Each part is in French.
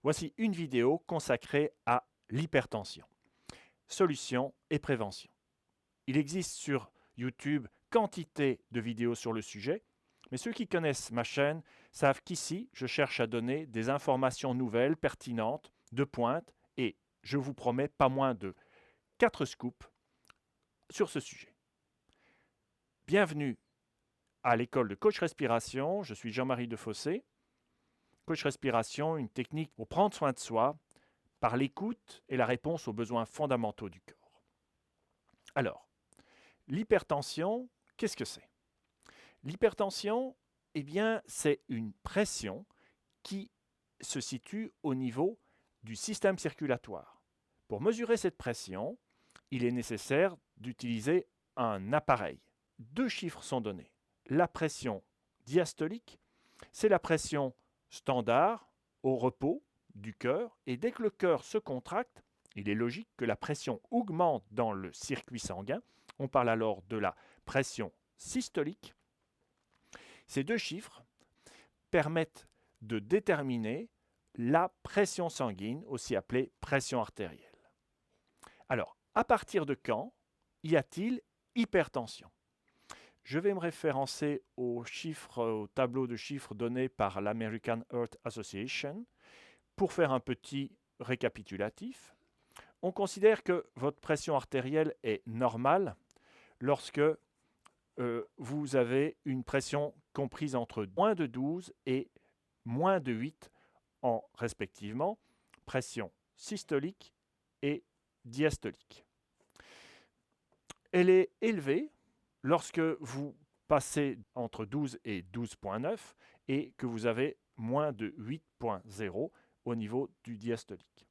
Voici une vidéo consacrée à l'hypertension, solutions et prévention. Il existe sur YouTube quantité de vidéos sur le sujet, mais ceux qui connaissent ma chaîne savent qu'ici, je cherche à donner des informations nouvelles, pertinentes, de pointe, et je vous promets pas moins de 4 scoops sur ce sujet. Bienvenue à l'école de coach respiration, je suis Jean-Marie Defossé. Coach respiration, une technique pour prendre soin de soi par l'écoute et la réponse aux besoins fondamentaux du corps. Alors, l'hypertension, qu'est-ce que c'est? L'hypertension, eh bien, c'est une pression qui se situe au niveau du système circulatoire. Pour mesurer cette pression, il est nécessaire d'utiliser un appareil. 2 chiffres sont donnés. La pression diastolique, c'est la pression standard au repos du cœur, et dès que le cœur se contracte, il est logique que la pression augmente dans le circuit sanguin. On parle alors de la pression systolique. Ces 2 chiffres permettent de déterminer la pression sanguine, aussi appelée pression artérielle. Alors, à partir de quand y a-t-il hypertension? Je vais me référencer aux chiffres, au tableau de chiffres donné par l'American Heart Association pour faire un petit récapitulatif. On considère que votre pression artérielle est normale lorsque vous avez une pression comprise entre moins de 12 et moins de 8 en respectivement pression systolique et diastolique. Elle est élevée lorsque vous passez entre 12 et 12,9 et que vous avez moins de 8,0 au niveau du diastolique.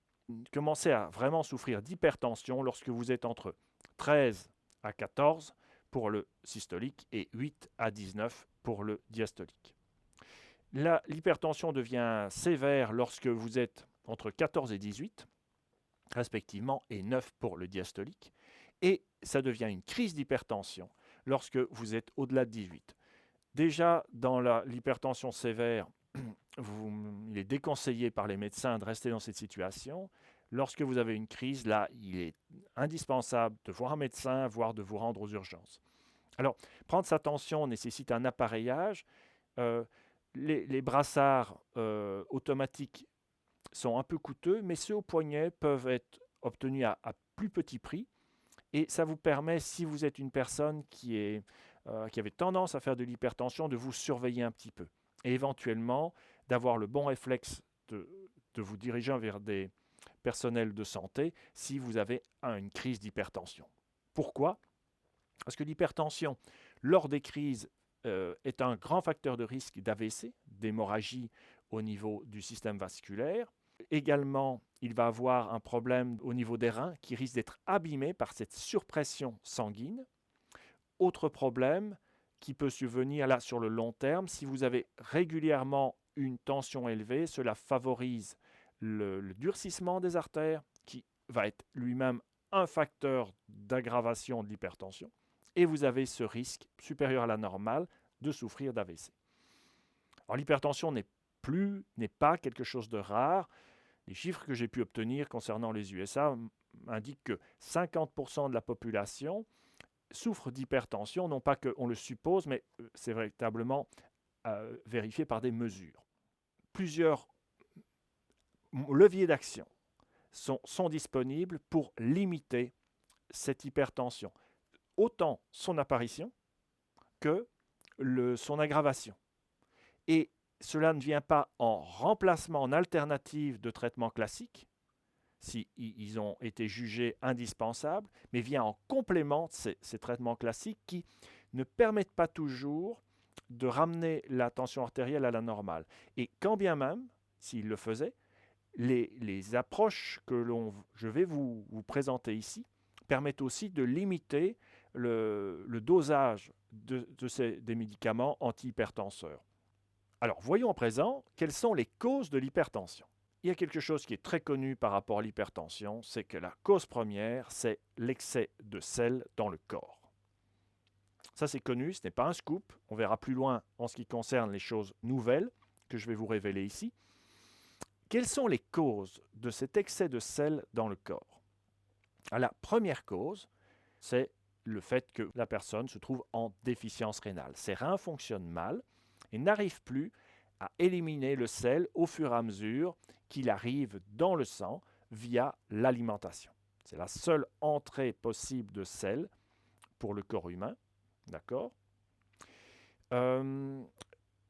Commencez à vraiment souffrir d'hypertension lorsque vous êtes entre 13 à 14 pour le systolique et 8 à 19 pour le diastolique. L'hypertension devient sévère lorsque vous êtes entre 14 et 18, respectivement, et 9 pour le diastolique, et ça devient une crise d'hypertension lorsque vous êtes au-delà de 18. Déjà, dans l'hypertension sévère, il est déconseillé par les médecins de rester dans cette situation. Lorsque vous avez une crise, là, il est indispensable de voir un médecin, voire de vous rendre aux urgences. Alors, prendre sa tension nécessite un appareillage. Les brassards automatiques sont un peu coûteux, mais ceux au poignet peuvent être obtenus à plus petit prix. Et ça vous permet, si vous êtes une personne qui avait tendance à faire de l'hypertension, de vous surveiller un petit peu. Et éventuellement, d'avoir le bon réflexe de vous diriger vers des personnels de santé si vous avez une crise d'hypertension. Pourquoi? Parce que l'hypertension, lors des crises, est un grand facteur de risque d'AVC, d'hémorragie au niveau du système vasculaire. Également, il va avoir un problème au niveau des reins qui risque d'être abîmé par cette surpression sanguine. Autre problème qui peut survenir là sur le long terme, si vous avez régulièrement une tension élevée, cela favorise le durcissement des artères qui va être lui-même un facteur d'aggravation de l'hypertension. Et vous avez ce risque supérieur à la normale de souffrir d'AVC. Alors l'hypertension n'est pas quelque chose de rare. Les chiffres que j'ai pu obtenir concernant les USA indiquent que 50% de la population souffre d'hypertension, non pas qu'on le suppose, mais c'est véritablement vérifié par des mesures. Plusieurs leviers d'action sont disponibles pour limiter cette hypertension, autant son apparition que son aggravation. Et cela ne vient pas en remplacement, en alternative de traitements classiques, si ils ont été jugés indispensables, mais vient en complément de ces traitements classiques qui ne permettent pas toujours de ramener la tension artérielle à la normale. Et quand bien même, s'ils le faisaient, les approches que je vais vous présenter ici permettent aussi de limiter le dosage des médicaments antihypertenseurs. Alors, voyons à présent quelles sont les causes de l'hypertension. Il y a quelque chose qui est très connu par rapport à l'hypertension, c'est que la cause première, c'est l'excès de sel dans le corps. Ça, c'est connu, ce n'est pas un scoop. On verra plus loin en ce qui concerne les choses nouvelles que je vais vous révéler ici. Quelles sont les causes de cet excès de sel dans le corps? La première cause, c'est le fait que la personne se trouve en déficience rénale. Ses reins fonctionnent mal et n'arrivent plus à éliminer le sel au fur et à mesure qu'il arrive dans le sang via l'alimentation. C'est la seule entrée possible de sel pour le corps humain. D'accord?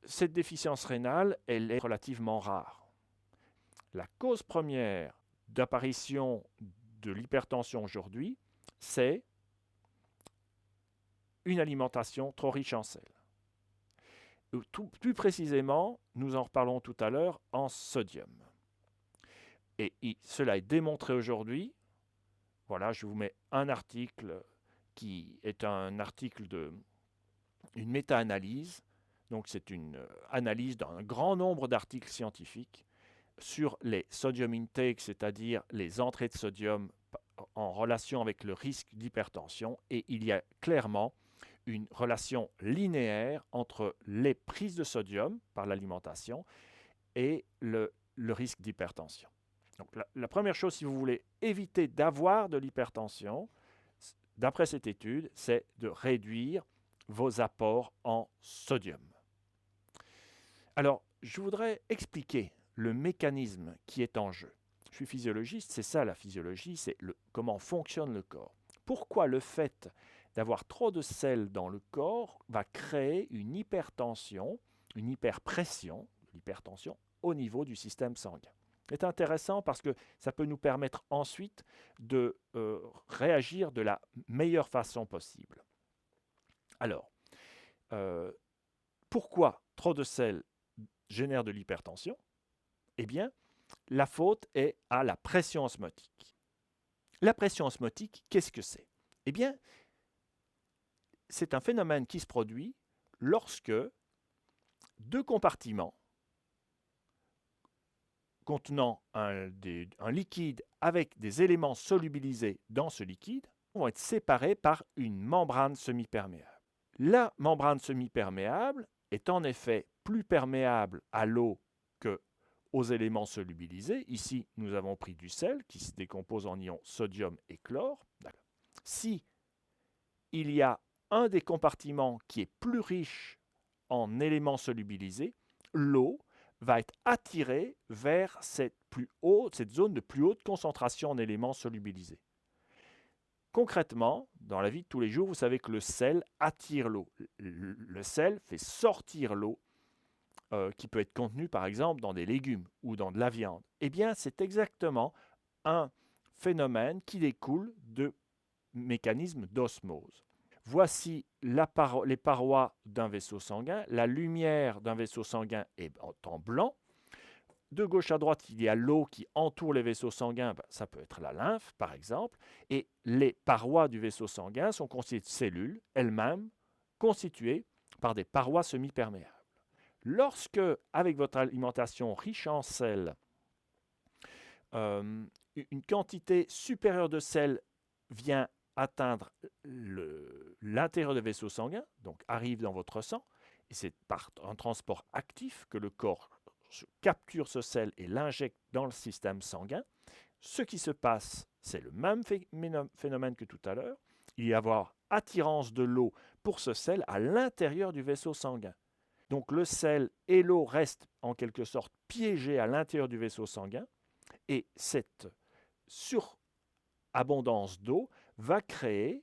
Cette déficience rénale, elle est relativement rare. La cause première d'apparition de l'hypertension aujourd'hui, c'est une alimentation trop riche en sel. Plus précisément, nous en reparlons tout à l'heure, en sodium. Et cela est démontré aujourd'hui. Voilà, je vous mets un article qui est un article une méta-analyse. Donc c'est une analyse d'un grand nombre d'articles scientifiques sur les sodium intake, c'est-à-dire les entrées de sodium en relation avec le risque d'hypertension. Et il y a clairement une relation linéaire entre les prises de sodium par l'alimentation et le risque d'hypertension. Donc la première chose, si vous voulez éviter d'avoir de l'hypertension, d'après cette étude, c'est de réduire vos apports en sodium. Alors, je voudrais expliquer le mécanisme qui est en jeu. Je suis physiologiste, c'est ça la physiologie, c'est comment fonctionne le corps. Pourquoi le fait d'avoir trop de sel dans le corps va créer une hypertension, une hyperpression, l'hypertension au niveau du système sanguin. C'est intéressant parce que ça peut nous permettre ensuite de réagir de la meilleure façon possible. Alors, pourquoi trop de sel génère de l'hypertension? Eh bien, la faute est à la pression osmotique. La pression osmotique, qu'est-ce que c'est? Eh bien, c'est un phénomène qui se produit lorsque deux compartiments contenant un liquide avec des éléments solubilisés dans ce liquide vont être séparés par une membrane semi-perméable. La membrane semi-perméable est en effet plus perméable à l'eau qu'aux éléments solubilisés. Ici, nous avons pris du sel qui se décompose en ions sodium et chlore. Si il y a un des compartiments qui est plus riche en éléments solubilisés, l'eau va être attirée vers cette zone de plus haute concentration en éléments solubilisés. Concrètement, dans la vie de tous les jours, vous savez que le sel attire l'eau. Le sel fait sortir l'eau qui peut être contenue par exemple dans des légumes ou dans de la viande. Eh bien, c'est exactement un phénomène qui découle de mécanismes d'osmose. Voici les parois d'un vaisseau sanguin. La lumière d'un vaisseau sanguin est en blanc. De gauche à droite, il y a l'eau qui entoure les vaisseaux sanguins. Ça peut être la lymphe, par exemple. Et les parois du vaisseau sanguin sont constituées de cellules, elles-mêmes constituées par des parois semi-perméables. Lorsque, avec votre alimentation riche en sel, une quantité supérieure de sel vient atteindre l'intérieur des vaisseaux sanguins, donc arrive dans votre sang, et c'est par un transport actif que le corps capture ce sel et l'injecte dans le système sanguin. Ce qui se passe, c'est le même phénomène que tout à l'heure. Il y a avoir attirance de l'eau pour ce sel à l'intérieur du vaisseau sanguin. Donc le sel et l'eau restent en quelque sorte piégés à l'intérieur du vaisseau sanguin, et cette surabondance d'eau va créer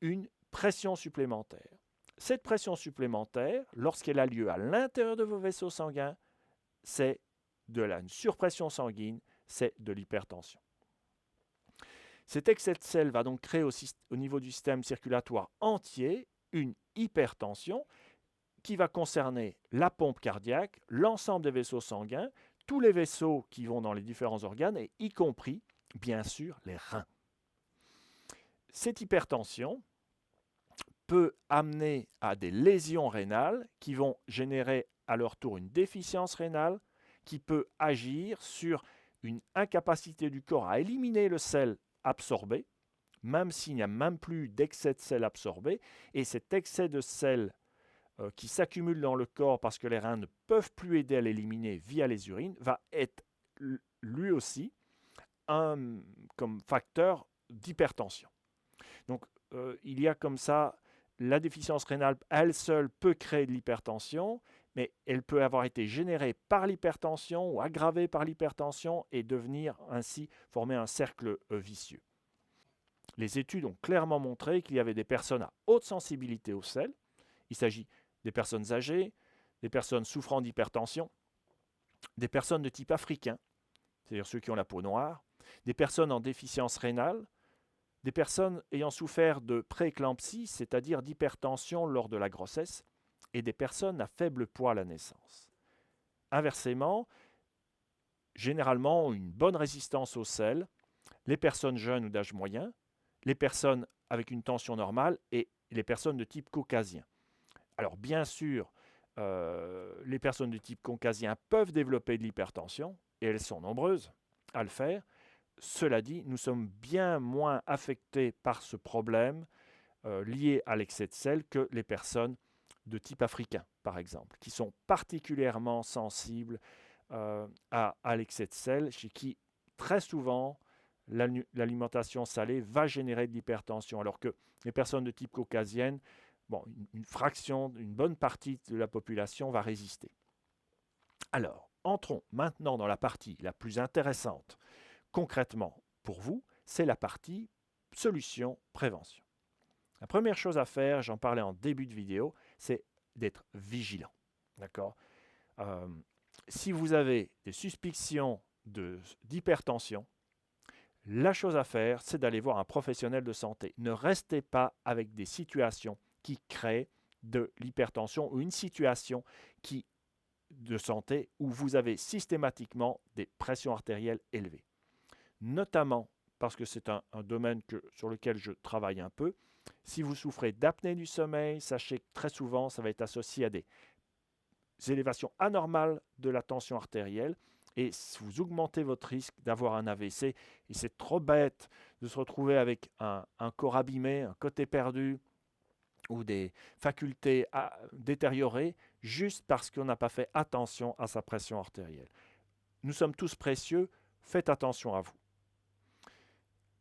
une pression supplémentaire. Cette pression supplémentaire, lorsqu'elle a lieu à l'intérieur de vos vaisseaux sanguins, c'est une surpression sanguine, c'est de l'hypertension. Cet excès de sel va donc créer au niveau du système circulatoire entier une hypertension qui va concerner la pompe cardiaque, l'ensemble des vaisseaux sanguins, tous les vaisseaux qui vont dans les différents organes, et y compris, bien sûr, les reins. Cette hypertension peut amener à des lésions rénales qui vont générer à leur tour une déficience rénale qui peut agir sur une incapacité du corps à éliminer le sel absorbé, même s'il n'y a même plus d'excès de sel absorbé, et cet excès de sel qui s'accumule dans le corps parce que les reins ne peuvent plus aider à l'éliminer via les urines va être lui aussi comme facteur d'hypertension. Donc, il y a comme ça, la déficience rénale, elle seule, peut créer de l'hypertension, mais elle peut avoir été générée par l'hypertension ou aggravée par l'hypertension et devenir ainsi former un cercle vicieux. Les études ont clairement montré qu'il y avait des personnes à haute sensibilité au sel. Il s'agit des personnes âgées, des personnes souffrant d'hypertension, des personnes de type africain, c'est-à-dire ceux qui ont la peau noire, des personnes en déficience rénale, des personnes ayant souffert de prééclampsie, c'est-à-dire d'hypertension lors de la grossesse, et des personnes à faible poids à la naissance. Inversement, généralement une bonne résistance au sel, les personnes jeunes ou d'âge moyen, les personnes avec une tension normale et les personnes de type caucasien. Alors bien sûr, les personnes de type caucasien peuvent développer de l'hypertension, et elles sont nombreuses à le faire. Cela dit, nous sommes bien moins affectés par ce problème lié à l'excès de sel que les personnes de type africain, par exemple, qui sont particulièrement sensibles à l'excès de sel, chez qui très souvent l'alimentation salée va générer de l'hypertension, alors que les personnes de type caucasienne, bon, une fraction, une bonne partie de la population va résister. Alors, entrons maintenant dans la partie la plus intéressante, concrètement pour vous, c'est la partie solution-prévention. La première chose à faire, j'en parlais en début de vidéo, c'est d'être vigilant. D'accord ? Si vous avez des suspicions d'hypertension, la chose à faire, c'est d'aller voir un professionnel de santé. Ne restez pas avec des situations qui créent de l'hypertension ou une situation de santé où vous avez systématiquement des pressions artérielles élevées. Notamment parce que c'est un domaine sur lequel je travaille un peu. Si vous souffrez d'apnée du sommeil, sachez que très souvent, ça va être associé à des élévations anormales de la tension artérielle et vous augmentez votre risque d'avoir un AVC. Et c'est trop bête de se retrouver avec un corps abîmé, un côté perdu ou des facultés détériorées juste parce qu'on n'a pas fait attention à sa pression artérielle. Nous sommes tous précieux, faites attention à vous.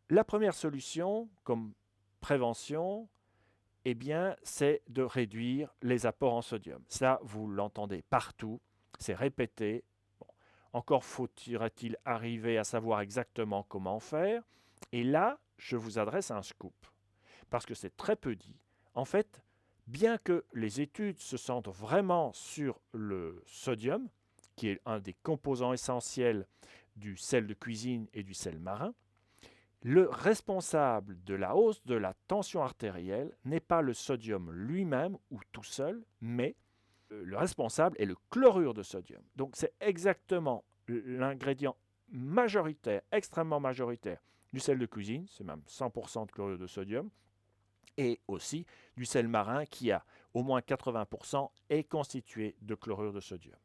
La première solution, comme prévention, eh bien, c'est de réduire les apports en sodium. Ça, vous l'entendez partout, c'est répété. Bon, encore faut-il arriver à savoir exactement comment faire. Et là, je vous adresse un scoop, parce que c'est très peu dit. En fait, bien que les études se centrent vraiment sur le sodium, qui est un des composants essentiels du sel de cuisine et du sel marin, le responsable de la hausse de la tension artérielle n'est pas le sodium lui-même ou tout seul, mais le responsable est le chlorure de sodium. Donc c'est exactement l'ingrédient majoritaire, extrêmement majoritaire du sel de cuisine, c'est même 100% de chlorure de sodium, et aussi du sel marin qui a au moins 80% est constitué de chlorure de sodium.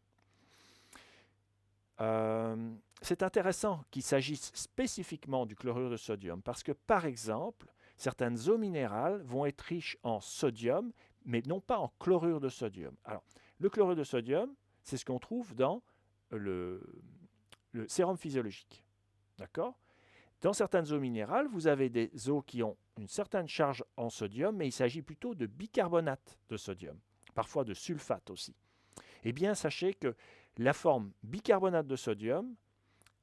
C'est intéressant qu'il s'agisse spécifiquement du chlorure de sodium parce que, par exemple, certaines eaux minérales vont être riches en sodium, mais non pas en chlorure de sodium. Alors, le chlorure de sodium, c'est ce qu'on trouve dans le sérum physiologique. D'accord ? Dans certaines eaux minérales, vous avez des eaux qui ont une certaine charge en sodium, mais il s'agit plutôt de bicarbonate de sodium, parfois de sulfate aussi. Eh bien, sachez que la forme bicarbonate de sodium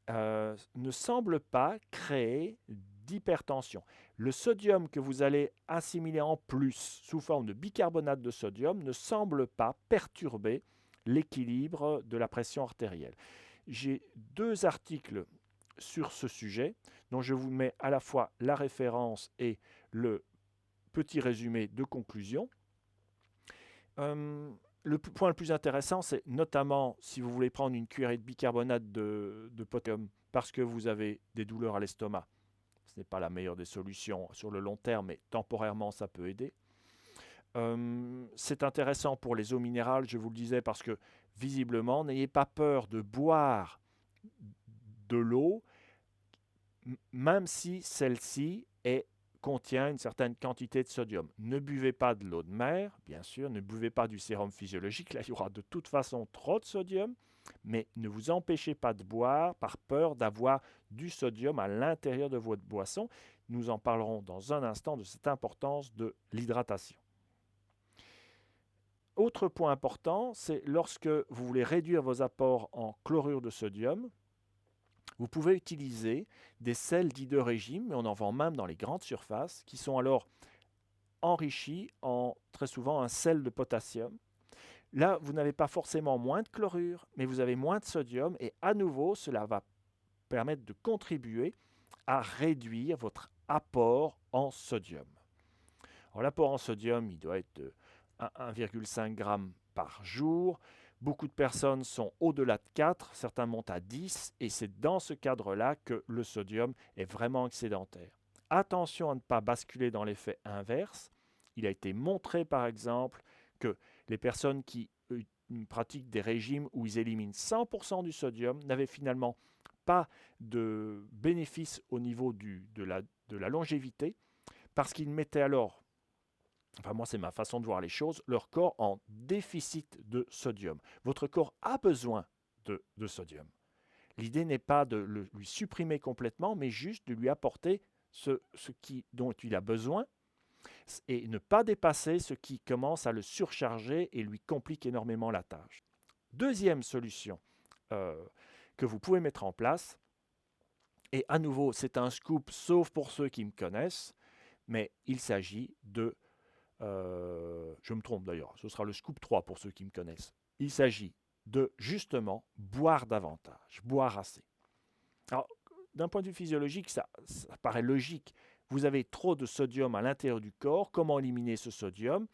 ne semble pas créer d'hypertension. Le sodium que vous allez assimiler en plus sous forme de bicarbonate de sodium ne semble pas perturber l'équilibre de la pression artérielle. J'ai 2 articles sur ce sujet, dont je vous mets à la fois la référence et le petit résumé de conclusion. Le point le plus intéressant, c'est notamment si vous voulez prendre une cuillerée de bicarbonate de potassium parce que vous avez des douleurs à l'estomac. Ce n'est pas la meilleure des solutions sur le long terme, mais temporairement, ça peut aider. C'est intéressant pour les eaux minérales, je vous le disais, parce que visiblement, n'ayez pas peur de boire de l'eau, même si celle-ci contient une certaine quantité de sodium. Ne buvez pas de l'eau de mer, bien sûr, ne buvez pas du sérum physiologique, là il y aura de toute façon trop de sodium, Mais ne vous empêchez pas de boire par peur d'avoir du sodium à l'intérieur de votre boisson. Nous en parlerons dans un instant de cette importance de l'hydratation. Autre point important, c'est lorsque vous voulez réduire vos apports en chlorure de sodium, vous pouvez utiliser des sels dits de régime, mais on en vend même dans les grandes surfaces, qui sont alors enrichis en très souvent un sel de potassium. Là, vous n'avez pas forcément moins de chlorure, mais vous avez moins de sodium, et à nouveau, cela va permettre de contribuer à réduire votre apport en sodium. L'apport en sodium, il doit être de 1,5 g par jour. Beaucoup de personnes sont au-delà de 4, certains montent à 10, et c'est dans ce cadre-là que le sodium est vraiment excédentaire. Attention à ne pas basculer dans l'effet inverse. Il a été montré par exemple que les personnes qui pratiquent des régimes où ils éliminent 100% du sodium n'avaient finalement pas de bénéfice au niveau de la longévité, parce qu'ils mettaient alors, enfin moi c'est ma façon de voir les choses, leur corps en déficit de sodium. Votre corps a besoin de sodium. L'idée n'est pas de lui supprimer complètement, mais juste de lui apporter dont il a besoin et ne pas dépasser ce qui commence à le surcharger et lui complique énormément la tâche. Deuxième solution que vous pouvez mettre en place, et à nouveau c'est un scoop sauf pour ceux qui me connaissent, mais il s'agit de je me trompe d'ailleurs, ce sera le scoop 3 pour ceux qui me connaissent. Il s'agit de justement boire davantage, boire assez. Alors, d'un point de vue physiologique, ça paraît logique. Vous avez trop de sodium à l'intérieur du corps. Comment éliminer ce sodium?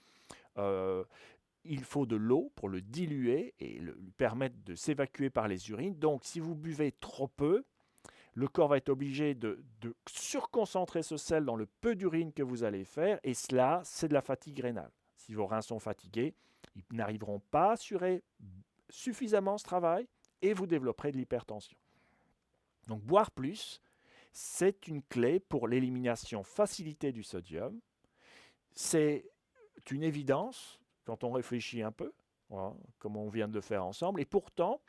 Il faut de l'eau pour le diluer et lui permettre de s'évacuer par les urines. Donc, si vous buvez trop peu, le corps va être obligé de surconcentrer ce sel dans le peu d'urine que vous allez faire, et cela, c'est de la fatigue rénale. Si vos reins sont fatigués, ils n'arriveront pas à assurer suffisamment ce travail et vous développerez de l'hypertension. Donc boire plus, c'est une clé pour l'élimination facilitée du sodium. C'est une évidence quand on réfléchit un peu, voilà, comme on vient de le faire ensemble, et pourtant,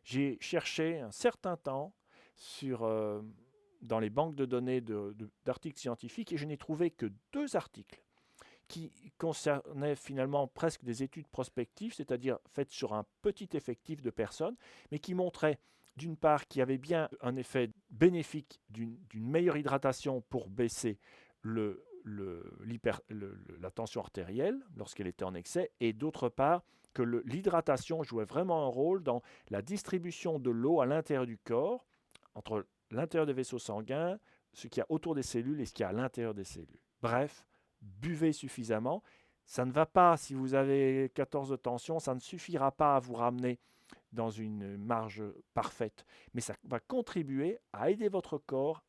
j'ai cherché un certain temps dans les banques de données d'articles scientifiques, et je n'ai trouvé que 2 articles qui concernaient finalement presque des études prospectives, c'est-à-dire faites sur un petit effectif de personnes, mais qui montraient d'une part qu'il y avait bien un effet bénéfique d'une meilleure hydratation pour baisser la tension artérielle lorsqu'elle était en excès, et d'autre part que l'hydratation jouait vraiment un rôle dans la distribution de l'eau à l'intérieur du corps, entre l'intérieur des vaisseaux sanguins, ce qu'il y a autour des cellules et ce qu'il y a à l'intérieur des cellules. Bref, buvez suffisamment. Ça ne va pas, si vous avez 14 de tension, ça ne suffira pas à vous ramener dans une marge parfaite, mais ça va contribuer à aider votre corps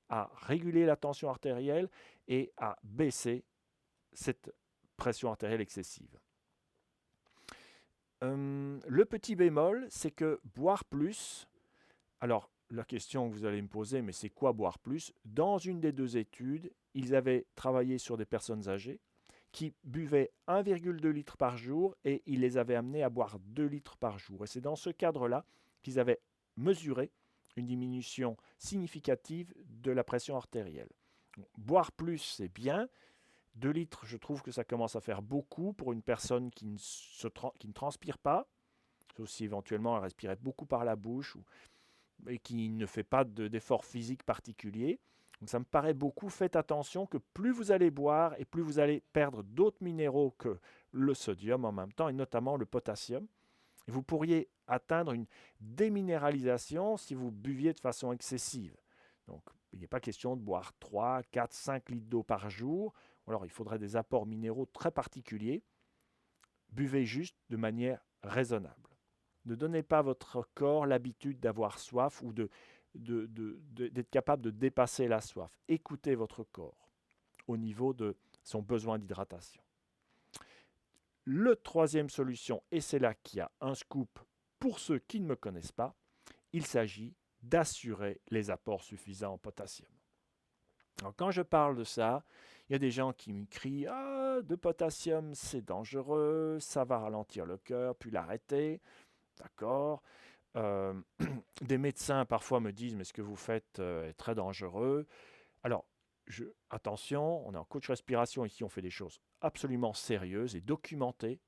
à réguler la tension artérielle et à baisser cette pression artérielle excessive. Le petit bémol, c'est que boire plus, alors la question que vous allez me poser, mais c'est quoi boire plus? Dans une des 2 études, ils avaient travaillé sur des personnes âgées qui buvaient 1,2 litres par jour, et ils les avaient amenés à boire 2 litres par jour. Et c'est dans ce cadre-là qu'ils avaient mesuré une diminution significative de la pression artérielle. Donc, boire plus, c'est bien. 2 litres, je trouve que ça commence à faire beaucoup pour une personne qui ne transpire pas, sauf si éventuellement elle respirait beaucoup par la bouche et qui ne fait pas d'effort physique particulier. Donc ça me paraît beaucoup. Faites attention que plus vous allez boire et plus vous allez perdre d'autres minéraux que le sodium en même temps, et notamment le potassium. Et vous pourriez atteindre une déminéralisation si vous buviez de façon excessive. Donc il n'est pas question de boire 3, 4, 5 litres d'eau par jour. Alors il faudrait des apports minéraux très particuliers. Buvez juste de manière raisonnable. Ne donnez pas à votre corps l'habitude d'avoir soif ou d'être capable de dépasser la soif. Écoutez votre corps au niveau de son besoin d'hydratation. La troisième solution, et c'est là qu'il y a un scoop pour ceux qui ne me connaissent pas, il s'agit d'assurer les apports suffisants en potassium. Alors, quand je parle de ça, il y a des gens qui me crient « Ah, de potassium, c'est dangereux, ça va ralentir le cœur, puis l'arrêter ». D'accord. Euh, des médecins parfois me disent, mais ce que vous faites est très dangereux. Alors, attention, on est en coach respiration ici, on fait des choses absolument sérieuses et documentées.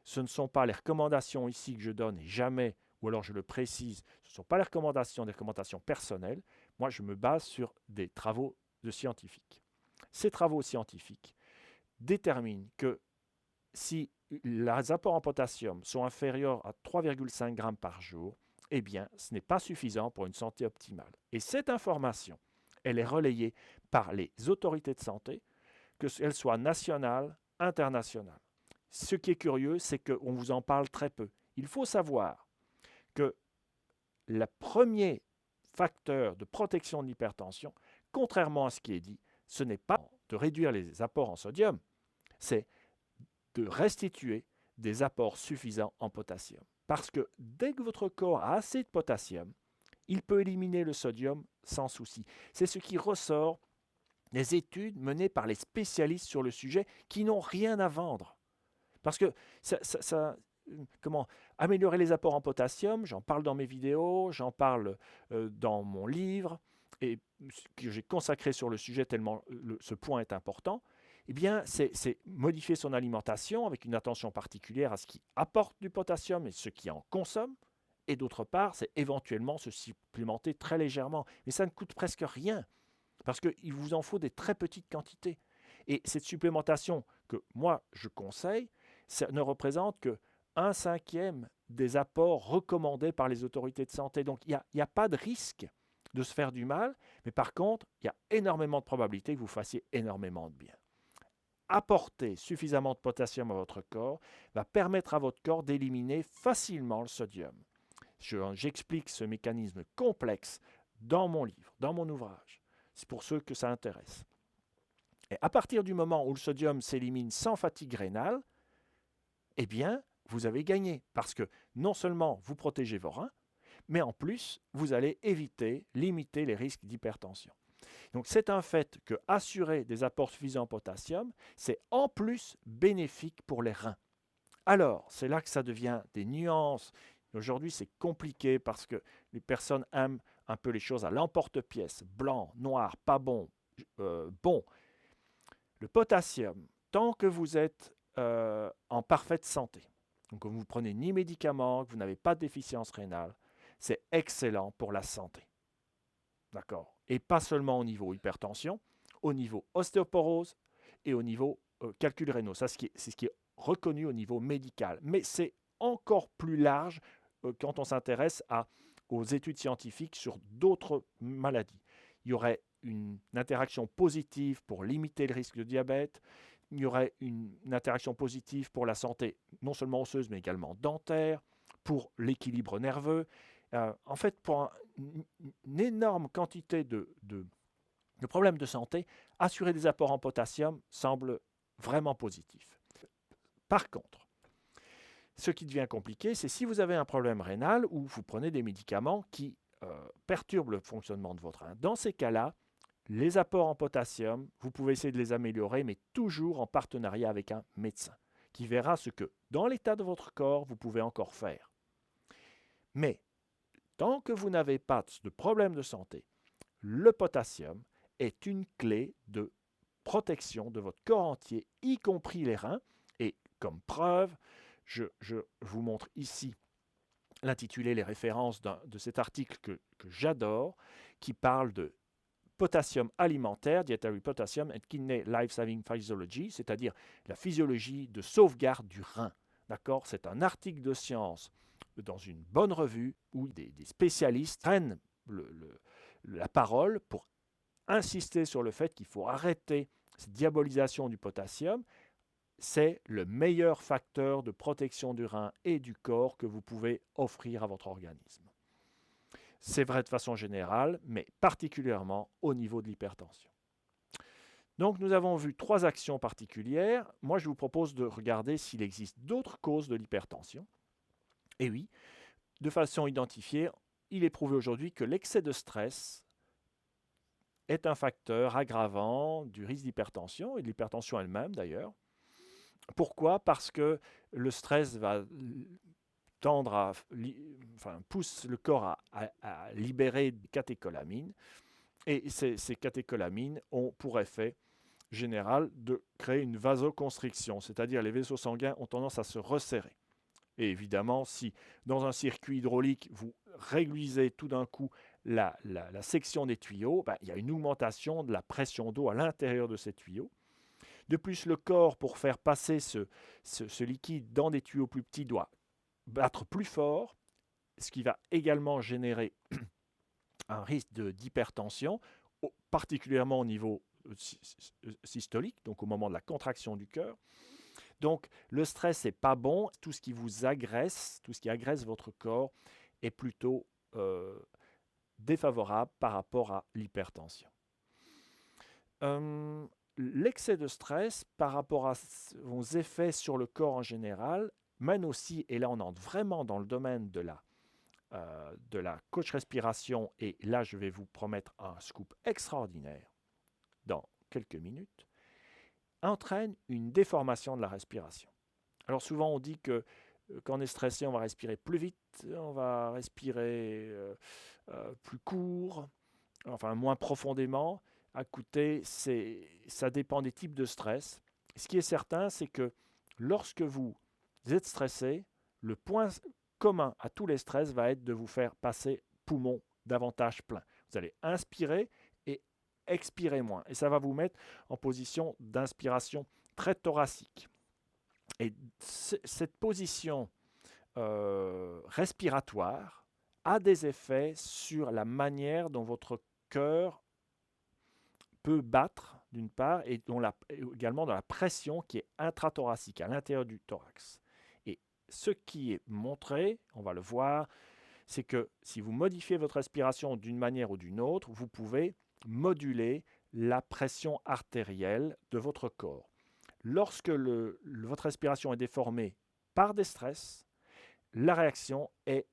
Ce ne sont pas les recommandations ici que je donne, et jamais, ou alors je le précise, ce ne sont pas les recommandations, des recommandations personnelles. Moi, je me base sur des travaux de scientifiques. Ces travaux scientifiques déterminent que si les apports en potassium sont inférieurs à 3,5 grammes par jour, eh bien, ce n'est pas suffisant pour une santé optimale. Et cette information, elle est relayée par les autorités de santé, qu'elles soient nationales, internationales. Ce qui est curieux, c'est qu'on vous en parle très peu. Il faut savoir que le premier facteur de protection de l'hypertension, contrairement à ce qui est dit, ce n'est pas de réduire les apports en sodium, c'est de restituer des apports suffisants en potassium. Parce que dès que votre corps a assez de potassium, il peut éliminer le sodium sans souci. C'est ce qui ressort des études menées par les spécialistes sur le sujet qui n'ont rien à vendre. Parce que comment améliorer les apports en potassium, j'en parle dans mes vidéos, j'en parle dans mon livre, et que j'ai consacré sur le sujet tellement ce point est important. Eh bien, c'est modifier son alimentation avec une attention particulière à ce qui apporte du potassium et ce qui en consomme. Et d'autre part, c'est éventuellement se supplémenter très légèrement. Mais ça ne coûte presque rien, parce qu'il vous en faut des très petites quantités. Et cette supplémentation que moi je conseille, ça ne représente que 1/5 des apports recommandés par les autorités de santé. Donc il n'y a pas de risque de se faire du mal, mais par contre, il y a énormément de probabilités que vous fassiez énormément de bien. Apporter suffisamment de potassium à votre corps va permettre à votre corps d'éliminer facilement le sodium. J'explique ce mécanisme complexe dans mon livre, dans mon ouvrage. C'est pour ceux que ça intéresse. Et à partir du moment où le sodium s'élimine sans fatigue rénale, eh bien, vous avez gagné. Parce que non seulement vous protégez vos reins, mais en plus, vous allez limiter les risques d'hypertension. Donc c'est un fait que assurer des apports suffisants en potassium, c'est en plus bénéfique pour les reins. Alors, c'est là que ça devient des nuances. Aujourd'hui, c'est compliqué parce que les personnes aiment un peu les choses à l'emporte-pièce, blanc, noir, pas bon, bon. Le potassium, tant que vous êtes en parfaite santé, donc que vous ne prenez ni médicaments, que vous n'avez pas de déficience rénale, c'est excellent pour la santé. D'accord. Et pas seulement au niveau hypertension, au niveau ostéoporose et au niveau calcul rénaux. Ça, c'est ce qui est reconnu au niveau médical. Mais c'est encore plus large quand on s'intéresse aux études scientifiques sur d'autres maladies. Il y aurait une interaction positive pour limiter le risque de diabète. Il y aurait une interaction positive pour la santé, non seulement osseuse, mais également dentaire, pour l'équilibre nerveux. En fait, pour une énorme quantité de problèmes de santé, assurer des apports en potassium semble vraiment positif. Par contre, ce qui devient compliqué, c'est si vous avez un problème rénal ou vous prenez des médicaments qui perturbent le fonctionnement de votre rein. Dans ces cas-là, les apports en potassium, vous pouvez essayer de les améliorer, mais toujours en partenariat avec un médecin qui verra ce que, dans l'état de votre corps, vous pouvez encore faire. Mais, tant que vous n'avez pas de problème de santé, le potassium est une clé de protection de votre corps entier, y compris les reins. Et comme preuve, je vous montre ici l'intitulé, les références de cet article que j'adore, qui parle de potassium alimentaire, Dietary Potassium and Kidney Life-Saving Physiology, c'est-à-dire la physiologie de sauvegarde du rein. D'accord. C'est un article de science dans une bonne revue où des spécialistes prennent la parole pour insister sur le fait qu'il faut arrêter cette diabolisation du potassium. C'est le meilleur facteur de protection du rein et du corps que vous pouvez offrir à votre organisme. C'est vrai de façon générale, mais particulièrement au niveau de l'hypertension. Donc nous avons vu 3 actions particulières. Moi, je vous propose de regarder s'il existe d'autres causes de l'hypertension. Et oui, de façon identifiée, il est prouvé aujourd'hui que l'excès de stress est un facteur aggravant du risque d'hypertension et de l'hypertension elle-même d'ailleurs. Pourquoi? Parce que le stress va poussent le corps à libérer des catécholamines. Et ces catécholamines ont pour effet général de créer une vasoconstriction, c'est-à-dire les vaisseaux sanguins ont tendance à se resserrer. Et évidemment, si dans un circuit hydraulique, vous réduisez tout d'un coup la section des tuyaux, il y a une augmentation de la pression d'eau à l'intérieur de ces tuyaux. De plus, le corps, pour faire passer ce liquide dans des tuyaux plus petits, doit battre plus fort, ce qui va également générer un risque d'hypertension, particulièrement au niveau systolique, donc au moment de la contraction du cœur. Donc le stress n'est pas bon, tout ce qui vous agresse, tout ce qui agresse votre corps est plutôt défavorable par rapport à l'hypertension. L'excès de stress par rapport aux effets sur le corps en général mène aussi, et là on entre vraiment dans le domaine de la coach respiration, et là je vais vous promettre un scoop extraordinaire dans quelques minutes, entraîne une déformation de la respiration. Alors souvent on dit que quand on est stressé, on va respirer plus vite, on va respirer plus court, enfin moins profondément. Écoutez, ça dépend des types de stress. Ce qui est certain, c'est que lorsque vous êtes stressé, le point commun à tous les stress va être de vous faire passer poumon davantage plein. Vous allez inspirer et expirer moins. Et ça va vous mettre en position d'inspiration très thoracique. Et cette position respiratoire a des effets sur la manière dont votre cœur peut battre, d'une part, et également dans la pression qui est intrathoracique, à l'intérieur du thorax. Et ce qui est montré, on va le voir, c'est que si vous modifiez votre respiration d'une manière ou d'une autre, vous pouvez moduler la pression artérielle de votre corps. Lorsque votre respiration est déformée par des stress, la réaction est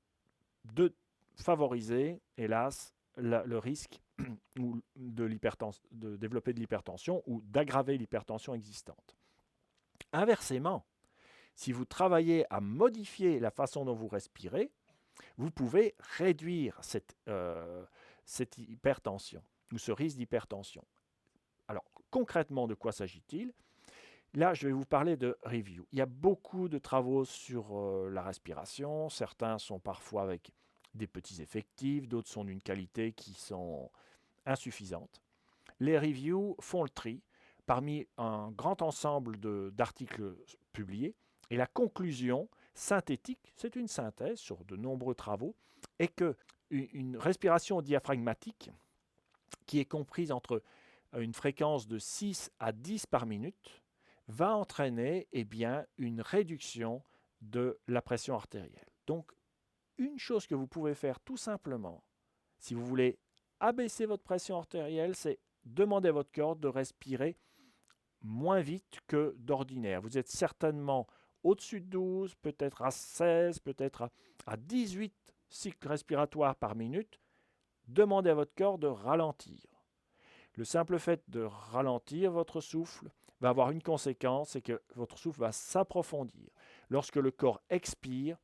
de favoriser, hélas, le risque de développer de l'hypertension ou d'aggraver l'hypertension existante. Inversement, si vous travaillez à modifier la façon dont vous respirez, vous pouvez réduire cette hypertension ou ce risque d'hypertension. Alors, concrètement, de quoi s'agit-il ? Là, je vais vous parler de review. Il y a beaucoup de travaux sur la respiration. Certains sont parfois avec des petits effectifs, d'autres sont d'une qualité qui sont insuffisantes. Les reviews font le tri parmi un grand ensemble d'articles publiés. Et la conclusion synthétique, c'est une synthèse sur de nombreux travaux, est qu'une respiration diaphragmatique qui est comprise entre une fréquence de 6 à 10 par minute va entraîner une réduction de la pression artérielle. Donc, une chose que vous pouvez faire tout simplement, si vous voulez abaisser votre pression artérielle, c'est demander à votre corps de respirer moins vite que d'ordinaire. Vous êtes certainement au-dessus de 12, peut-être à 16, peut-être à 18 cycles respiratoires par minute. Demandez à votre corps de ralentir. Le simple fait de ralentir votre souffle va avoir une conséquence, c'est que votre souffle va s'approfondir. Lorsque le corps expire,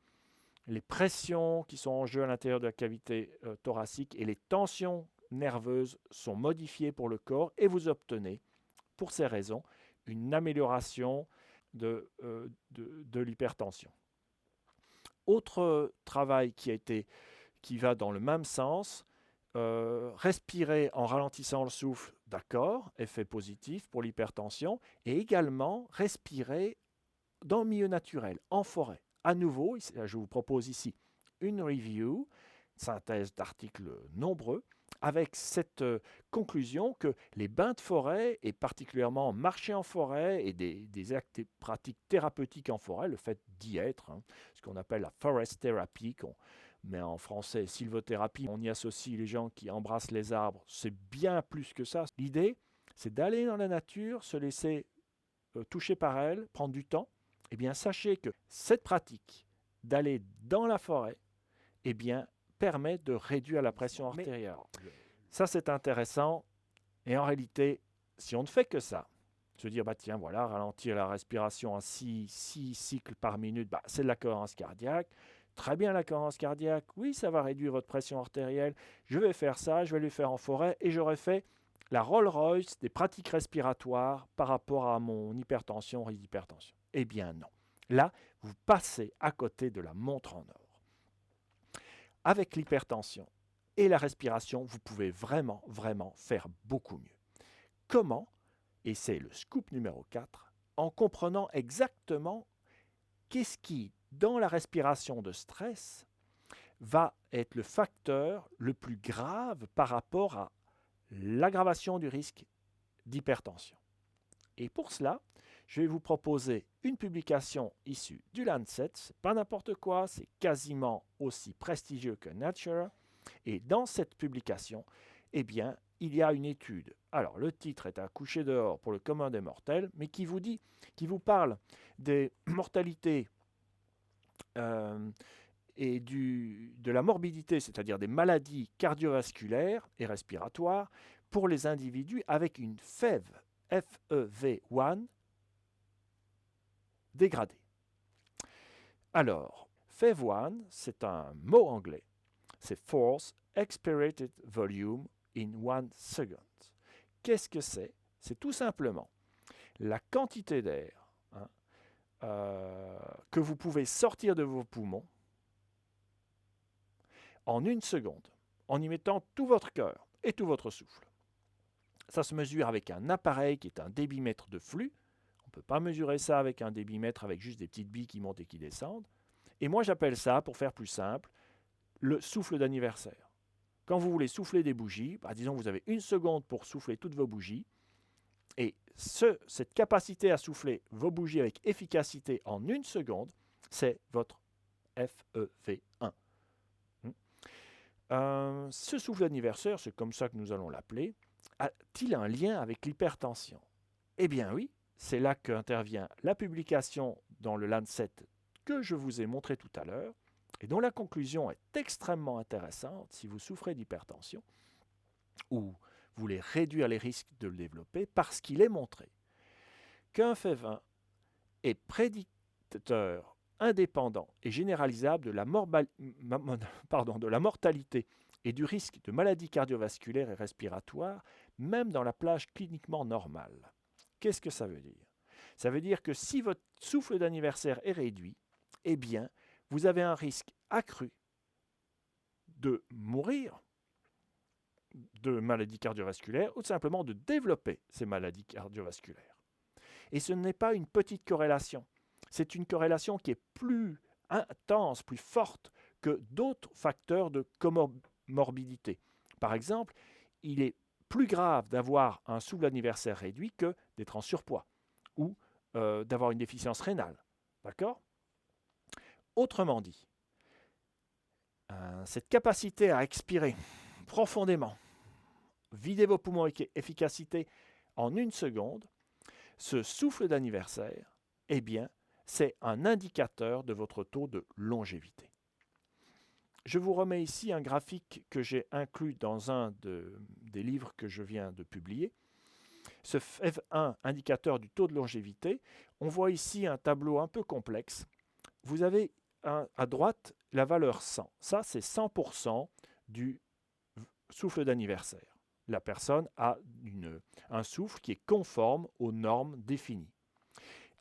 les pressions qui sont en jeu à l'intérieur de la cavité thoracique et les tensions nerveuses sont modifiées pour le corps et vous obtenez, pour ces raisons, une amélioration de l'hypertension. Autre travail qui va dans le même sens, respirer en ralentissant le souffle, d'accord, effet positif pour l'hypertension, et également respirer dans le milieu naturel, en forêt. À nouveau, je vous propose ici une review, synthèse d'articles nombreux, avec cette conclusion que les bains de forêt, et particulièrement marcher en forêt et des actes pratiques thérapeutiques en forêt, le fait d'y être, ce qu'on appelle la forest therapy, mais en français sylvothérapie, on y associe les gens qui embrassent les arbres, c'est bien plus que ça. L'idée, c'est d'aller dans la nature, se laisser toucher par elle, prendre du temps. Eh bien, sachez que cette pratique d'aller dans la forêt, permet de réduire la pression artérielle. Ça, c'est intéressant. Et en réalité, si on ne fait que ça, se dire, tiens, voilà, ralentir la respiration à 6 cycles par minute, c'est de la cohérence cardiaque. très bien la cohérence cardiaque, oui, ça va réduire votre pression artérielle, je vais faire ça, je vais le faire en forêt, et j'aurais fait la Rolls-Royce des pratiques respiratoires par rapport à mon hypertension, hypertension. Eh bien non. Là, vous passez à côté de la montre en or. Avec l'hypertension et la respiration, vous pouvez vraiment, vraiment faire beaucoup mieux. Comment? Et c'est le scoop numéro 4, en comprenant exactement qu'est-ce qui, dans la respiration de stress, va être le facteur le plus grave par rapport à l'aggravation du risque d'hypertension. Et pour cela, je vais vous proposer une publication issue du Lancet. C'est pas n'importe quoi, c'est quasiment aussi prestigieux que Nature. Et dans cette publication, eh bien, il y a une étude. Alors, le titre est à coucher dehors pour le commun des mortels, mais qui vous parle des mortalités et de la morbidité, c'est-à-dire des maladies cardiovasculaires et respiratoires pour les individus avec une FEV, FEV1 dégradée. Alors, FEV1, c'est un mot anglais. C'est Force Expirated Volume in 1 second. Qu'est-ce que c'est? C'est tout simplement la quantité d'air que vous pouvez sortir de vos poumons en 1 seconde, en y mettant tout votre cœur et tout votre souffle. Ça se mesure avec un appareil qui est un débitmètre de flux. On ne peut pas mesurer ça avec un débitmètre avec juste des petites billes qui montent et qui descendent. Et moi, j'appelle ça, pour faire plus simple, le souffle d'anniversaire. Quand vous voulez souffler des bougies, disons que vous avez 1 seconde pour souffler toutes vos bougies, et cette capacité à souffler vos bougies avec efficacité en 1 seconde, c'est votre FEV1. Ce souffle d'anniversaire, c'est comme ça que nous allons l'appeler, a-t-il un lien avec l'hypertension? Eh bien oui, c'est là qu'intervient la publication dans le Lancet que je vous ai montré tout à l'heure, et dont la conclusion est extrêmement intéressante si vous souffrez d'hypertension ou vous voulez réduire les risques de le développer, parce qu'il est montré qu'un FEV1 est prédicteur indépendant et généralisable de la mortalité et du risque de maladies cardiovasculaires et respiratoires, même dans la plage cliniquement normale. Qu'est-ce que ça veut dire? Ça veut dire que si votre souffle d'anniversaire est réduit, eh bien, vous avez un risque accru de mourir de maladies cardiovasculaires ou simplement de développer ces maladies cardiovasculaires. Et ce n'est pas une petite corrélation. C'est une corrélation qui est plus intense, plus forte que d'autres facteurs de comorbidité. Par exemple, il est plus grave d'avoir un souffle d'anniversaire réduit que d'être en surpoids ou d'avoir une déficience rénale. D'accord? Autrement dit, cette capacité à expirer profondément, vider vos poumons avec efficacité en 1 seconde, ce souffle d'anniversaire, eh bien, c'est un indicateur de votre taux de longévité. Je vous remets ici un graphique que j'ai inclus dans un des livres que je viens de publier. Ce FEV1, indicateur du taux de longévité, on voit ici un tableau un peu complexe. Vous avez à droite la valeur 100. Ça, c'est 100% du souffle d'anniversaire. La personne a un souffle qui est conforme aux normes définies.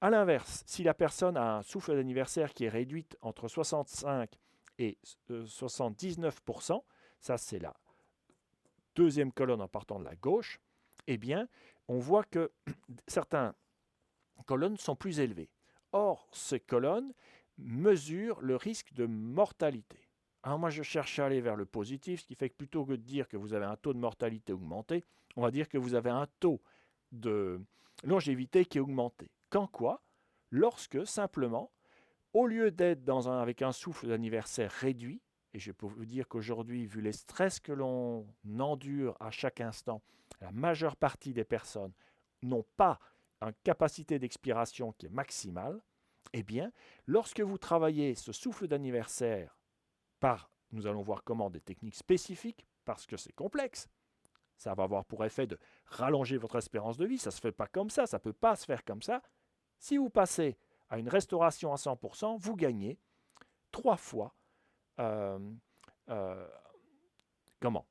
A l'inverse, si la personne a un souffle d'anniversaire qui est réduit entre 65 et 79%, ça c'est la deuxième colonne en partant de la gauche, eh bien, on voit que certaines colonnes sont plus élevées. Or, ces colonnes mesurent le risque de mortalité. Alors moi, je cherche à aller vers le positif, ce qui fait que plutôt que de dire que vous avez un taux de mortalité augmenté, on va dire que vous avez un taux de longévité qui est augmenté. Quand quoi? Lorsque, simplement, au lieu d'être avec un souffle d'anniversaire réduit, et je peux vous dire qu'aujourd'hui, vu les stress que l'on endure à chaque instant, la majeure partie des personnes n'ont pas une capacité d'expiration qui est maximale, eh bien, lorsque vous travaillez ce souffle d'anniversaire nous allons voir comment, des techniques spécifiques, parce que c'est complexe, ça va avoir pour effet de rallonger votre espérance de vie, ça ne se fait pas comme ça ne peut pas se faire comme ça. Si vous passez à une restauration à 100%, vous gagnez 3 fois euh, euh, comment?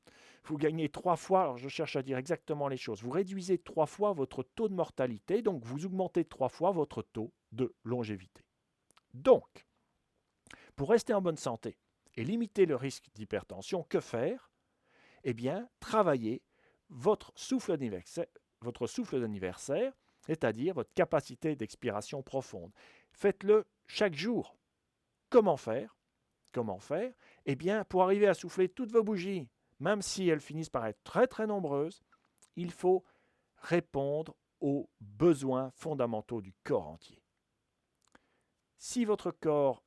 Vous gagnez 3 fois, alors je cherche à dire exactement les choses, vous réduisez 3 fois votre taux de mortalité, donc vous augmentez 3 fois votre taux de longévité. Donc, pour rester en bonne santé et limiter le risque d'hypertension, que faire? Eh bien, travailler votre souffle d'anniversaire, c'est-à-dire votre capacité d'expiration profonde. Faites-le chaque jour. Comment faire? Comment faire? Eh bien, pour arriver à souffler toutes vos bougies, même si elles finissent par être très très nombreuses, il faut répondre aux besoins fondamentaux du corps entier. Si votre corps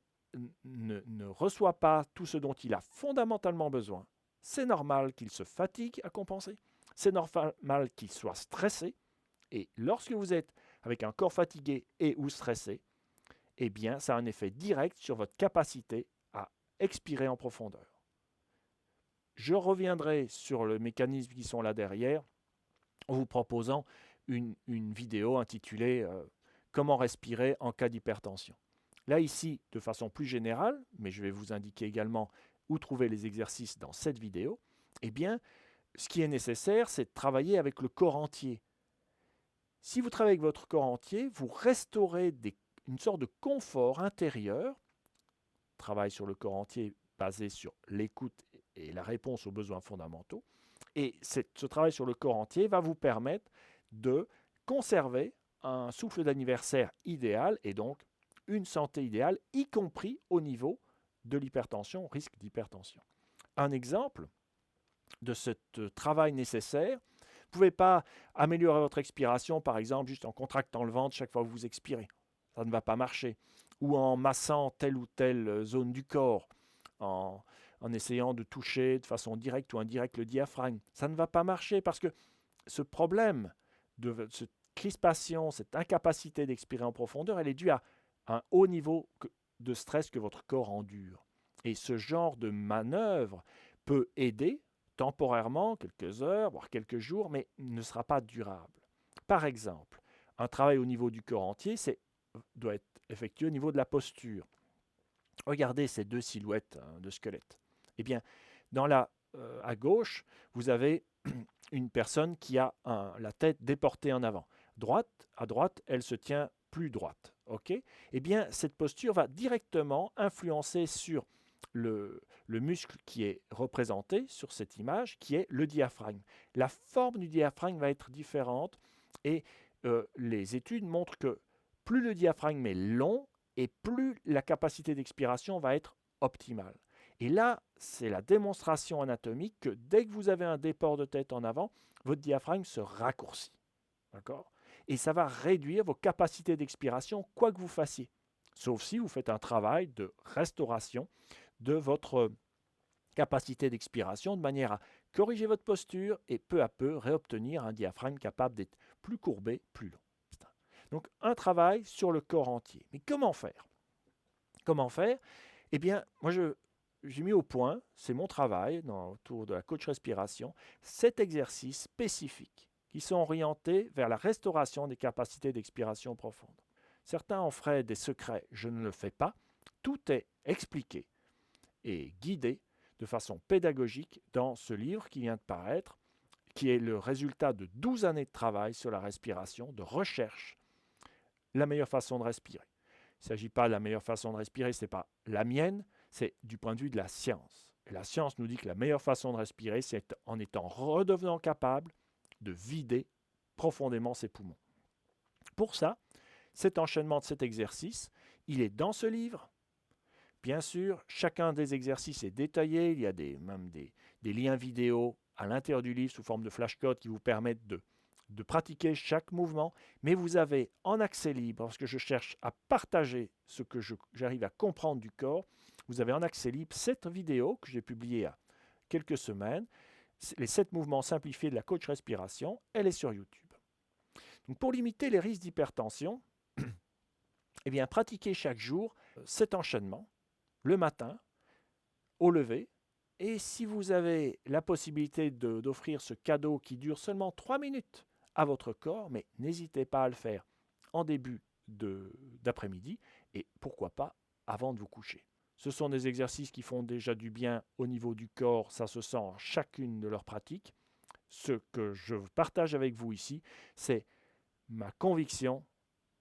ne reçoit pas tout ce dont il a fondamentalement besoin, c'est normal qu'il se fatigue à compenser, c'est normal qu'il soit stressé, et lorsque vous êtes avec un corps fatigué et ou stressé, eh bien, ça a un effet direct sur votre capacité à expirer en profondeur. Je reviendrai sur le mécanisme qui sont là derrière en vous proposant une vidéo intitulée Comment respirer en cas d'hypertension. Là, ici, de façon plus générale, mais je vais vous indiquer également où trouver les exercices dans cette vidéo, eh bien, ce qui est nécessaire, c'est de travailler avec le corps entier. Si vous travaillez avec votre corps entier, vous restaurez une sorte de confort intérieur, travail sur le corps entier basé sur l'écoute et la réponse aux besoins fondamentaux, et ce travail sur le corps entier va vous permettre de conserver un souffle d'anniversaire idéal et donc une santé idéale, y compris au niveau de l'hypertension, risque d'hypertension. Un exemple de ce travail nécessaire, vous ne pouvez pas améliorer votre expiration, par exemple, juste en contractant le ventre chaque fois que vous expirez. Ça ne va pas marcher. Ou en massant telle ou telle zone du corps, en essayant de toucher de façon directe ou indirecte le diaphragme. Ça ne va pas marcher parce que ce problème de cette crispation, cette incapacité d'expirer en profondeur, elle est due à un haut niveau de stress que votre corps endure. Et ce genre de manœuvre peut aider temporairement, quelques heures, voire quelques jours, mais ne sera pas durable. Par exemple, un travail au niveau du corps entier doit être effectué au niveau de la posture. Regardez ces deux silhouettes de squelettes. Eh bien, à gauche, vous avez une personne qui a la tête déportée en avant. À droite, elle se tient plus droite. Okay? Eh bien, cette posture va directement influencer sur le muscle qui est représenté sur cette image, qui est le diaphragme. La forme du diaphragme va être différente et les études montrent que plus le diaphragme est long et plus la capacité d'expiration va être optimale. Et là, c'est la démonstration anatomique que dès que vous avez un déport de tête en avant, votre diaphragme se raccourcit. D'accord? Et ça va réduire vos capacités d'expiration, quoi que vous fassiez. Sauf si vous faites un travail de restauration de votre capacité d'expiration de manière à corriger votre posture et peu à peu réobtenir un diaphragme capable d'être plus courbé, plus long. Donc un travail sur le corps entier. Mais comment faire? Comment faire? Eh bien, moi j'ai mis au point, c'est mon travail autour de la coach respiration, 7 exercices spécifiques qui sont orientés vers la restauration des capacités d'expiration profonde. Certains en feraient des secrets, je ne le fais pas. Tout est expliqué et guidé de façon pédagogique dans ce livre qui vient de paraître, qui est le résultat de 12 années de travail sur la respiration, de recherche, la meilleure façon de respirer. Il ne s'agit pas de la meilleure façon de respirer, ce n'est pas la mienne, c'est du point de vue de la science. Et la science nous dit que la meilleure façon de respirer, c'est en étant redevenant capable de vider profondément ses poumons. Pour ça, cet enchaînement de cet exercice, il est dans ce livre. Bien sûr, chacun des exercices est détaillé, il y a même des liens vidéo à l'intérieur du livre sous forme de flashcards qui vous permettent de pratiquer chaque mouvement, mais vous avez en accès libre, parce que je cherche à partager ce que j'arrive à comprendre du corps, vous avez en accès libre cette vidéo que j'ai publiée il y a quelques semaines, les 7 mouvements simplifiés de la coach respiration, elle est sur YouTube. Donc pour limiter les risques d'hypertension, eh bien, pratiquez chaque jour cet enchaînement, le matin, au lever, et si vous avez la possibilité d'offrir ce cadeau qui dure seulement 3 minutes à votre corps, mais n'hésitez pas à le faire en début d'après-midi et pourquoi pas avant de vous coucher. Ce sont des exercices qui font déjà du bien au niveau du corps, ça se sent en chacune de leurs pratiques. Ce que je partage avec vous ici, c'est ma conviction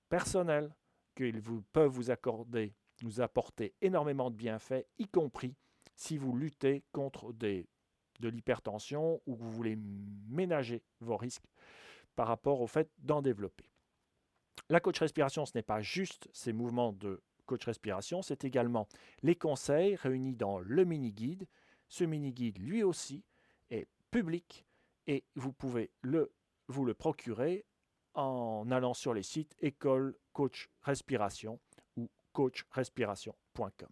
personnelle qu'ils peuvent vous apporter énormément de bienfaits, y compris si vous luttez contre de l'hypertension ou que vous voulez ménager vos risques par rapport au fait d'en développer. La coach respiration, ce n'est pas juste ces mouvements de coach respiration, c'est également les conseils réunis dans le mini-guide. Ce mini-guide, lui aussi, est public et vous pouvez vous le procurer en allant sur les sites École Coach Respiration ou coachrespiration.com.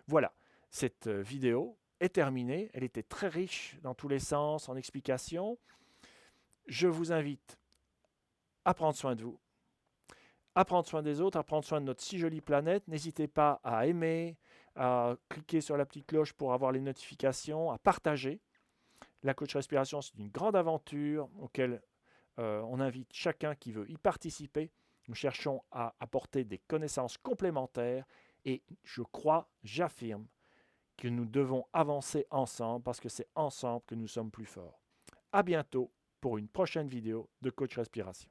Voilà, cette vidéo est terminée. Elle était très riche dans tous les sens, en explications. Je vous invite à prendre soin de vous, à prendre soin des autres, à prendre soin de notre si jolie planète. N'hésitez pas à aimer, à cliquer sur la petite cloche pour avoir les notifications, à partager. La coach respiration, c'est une grande aventure auquel on invite chacun qui veut y participer. Nous cherchons à apporter des connaissances complémentaires et je crois, j'affirme, que nous devons avancer ensemble parce que c'est ensemble que nous sommes plus forts. À bientôt pour une prochaine vidéo de Coach Respiration.